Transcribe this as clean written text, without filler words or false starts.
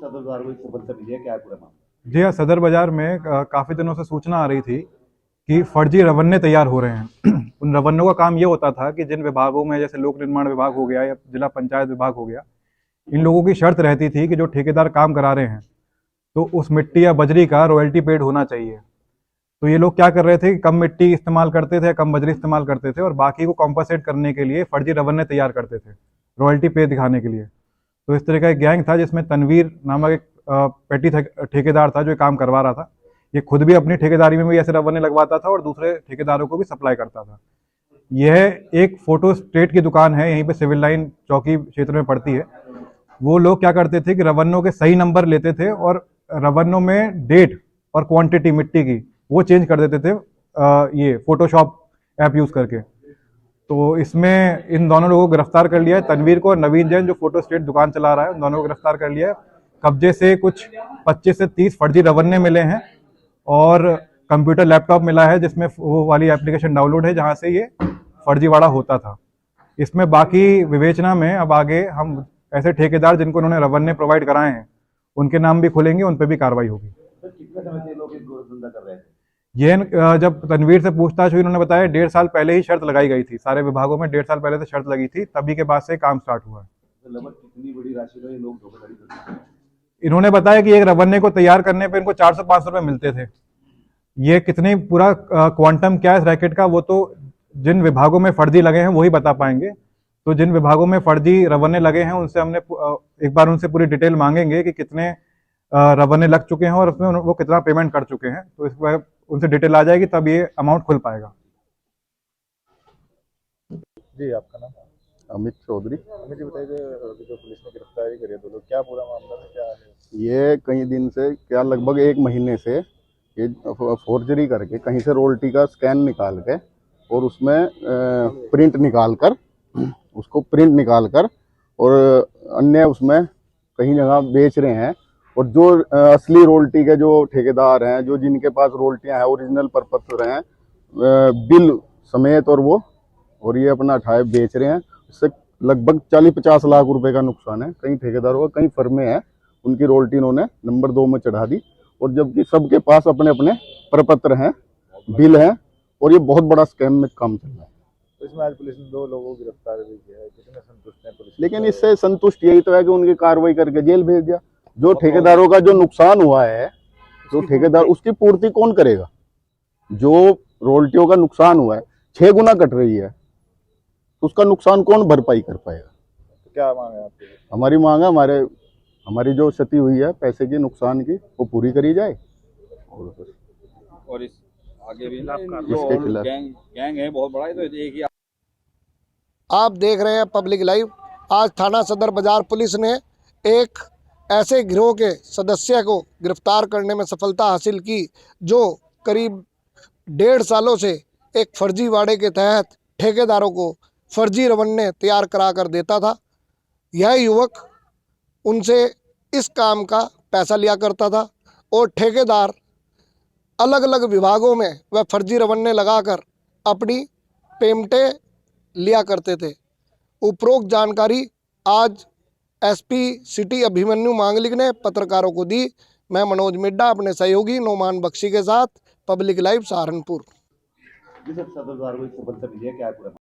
सदर बाजार को सफलता मिली है, क्या है पूरा मामला? जी हाँ, सदर बाजार में काफ़ी दिनों से सूचना आ रही थी कि फर्जी रवन्ने तैयार हो रहे हैं। उन रवन्नों का काम ये होता था कि जिन विभागों में, जैसे लोक निर्माण विभाग हो गया या जिला पंचायत विभाग हो गया, इन लोगों की शर्त रहती थी कि जो ठेकेदार काम करा रहे हैं तो उस मिट्टी या बजरी का रॉयल्टी पेड होना चाहिए। तो ये लोग क्या कर रहे थे कि कम मिट्टी इस्तेमाल करते थे, कम बजरी इस्तेमाल करते थे और बाकी को कॉम्पनसेट करने के लिए फर्जी रवन्ने तैयार करते थे रॉयल्टी पे दिखाने के लिए। तो इस तरह का एक गैंग था जिसमें तनवीर नामक एक पेटी ठेकेदार था जो ये काम करवा रहा था। ये खुद भी अपनी ठेकेदारी में भी ऐसे रवन्ने लगवाता था और दूसरे ठेकेदारों को भी सप्लाई करता था। यह एक फोटो स्टेट की दुकान है, यहीं पे सिविल लाइन चौकी क्षेत्र में पड़ती है। वो लोग क्या करते थे कि रवन्नों के सही नंबर लेते थे और रवन्नों में डेट और क्वांटिटी मिट्टी की वो चेंज कर देते थे ये फोटोशॉप ऐप यूज़ करके। तो इसमें इन दोनों लोगों को गिरफ्तार कर लिया है, तनवीर को और नवीन जैन जो फोटो स्टेट दुकान चला रहा है, उन दोनों को गिरफ्तार कर लिया है। कब्जे से कुछ 25 से 30 फर्जी रवन्ने मिले हैं और कंप्यूटर लैपटॉप मिला है जिसमें वो वाली एप्लीकेशन डाउनलोड है जहां से ये फर्जीवाड़ा होता था। इसमें बाकी विवेचना में अब आगे हम ऐसे ठेकेदार जिनको उन्होंने रवन्ने प्रोवाइड कराए हैं उनके नाम भी खुलेंगे, उन पर भी कार्रवाई होगी। तो कितने समय से लोग धंधा कर रहे थे? ये जब तनवीर से पूछताछ हुई, उन्होंने बताया 1.5 साल पहले ही शर्त लगाई गई थी, सारे विभागों में 1.5 साल पहले से शर्त लगी थी, तभी के बाद से काम स्टार्ट हुआ है। तो लगभग कितनी बड़ी राशि का ये लोग धोखाधड़ी करते हैं? इन्होंने बताया कि एक रवन्ने को तैयार करने पे इनको 400-500 रुपये मिलते थे। ये कितनी पूरा क्वांटम क्या है इस रैकेट का वो तो जिन विभागों में फर्जी लगे हैं वही बता पाएंगे। तो जिन विभागों में फर्जी रवन्ने लगे हैं उनसे हमने एक बार उनसे पूरी डिटेल मांगेंगे कि कितने रवन्ने लग चुके हैं और उसमें वो कितना पेमेंट कर चुके हैं। तो इस बार उनसे डिटेल आ जाएगी तब ये अमाउंट खुल पाएगा। जी, आपका नाम? अमित चौधरी। अमित जी, बताइए जो पुलिस ने गिरफ्तारी करी है दो लोग, क्या पूरा मामला है, क्या है? ये कई दिन से, क्या लगभग 1 महीने से ये फोर्जरी करके कहीं से रोयल्टी का स्कैन निकाल के और उसमें प्रिंट निकाल कर और अन्य उसमें कहीं जगह बेच रहे हैं। और जो असली रोयल्टी के जो ठेकेदार हैं, जो जिनके पास रोयल्टियां हैं, ओरिजिनल प्रपत्र हैं बिल समेत, और ये अपना उठाए बेच रहे हैं। इससे लगभग 40-50 लाख रुपए का नुकसान है कई ठेकेदारों का। कई फर्में हैं उनकी रोयल्टी इन्होंने नंबर 2 में चढ़ा दी, और जबकि सबके पास अपने अपने प्रपत्र हैं, बिल हैं, और ये बहुत बड़ा स्कैम में काम चल रहा है। तो इसमें आज पुलिस ने 2 लोगों को गिरफ्तार भी किया है, कितने संतुष्ट हैं पुलिस? लेकिन इससे संतुष्ट यही तो है कि उनकी कार्रवाई करके जेल भेज दिया। जो ठेकेदारों का जो नुकसान हुआ है, जो ठेकेदार, उसकी पूर्ति कौन करेगा? जो रोयल्टियों का नुकसान हुआ है 6 गुना कट रही है, तो उसका नुकसान कौन भरपाई कर पाएगा? तो क्या मांग है आपकी? हमारी मांग है हमारी जो क्षति हुई है पैसे की, नुकसान की, वो पूरी करी जाए। और इस आगे भी इसके खिलाफ गैंग है बहुत बड़ा, तो एक ही। आप देख रहे हैं पब्लिक लाइव। आज थाना सदर बाजार पुलिस ने एक ऐसे गिरोह के सदस्य को गिरफ्तार करने में सफलता हासिल की जो करीब 1.5 सालों से एक फर्जीवाड़े के तहत ठेकेदारों को फर्जी रवन्ने तैयार करा कर देता था। यह युवक उनसे इस काम का पैसा लिया करता था और ठेकेदार अलग अलग विभागों में वह फर्जी रवन्ने लगाकर अपनी पेमेंटें लिया करते थे। उपरोक्त जानकारी आज एसपी सिटी अभिमन्यु मांगलिक ने पत्रकारों को दी। मैं मनोज मिड्डा अपने सहयोगी नोमान बख्शी के साथ, पब्लिक लाइव सहारनपुर। जी सर, सदर बाजार को सफलता मिली है, क्या है पूरा?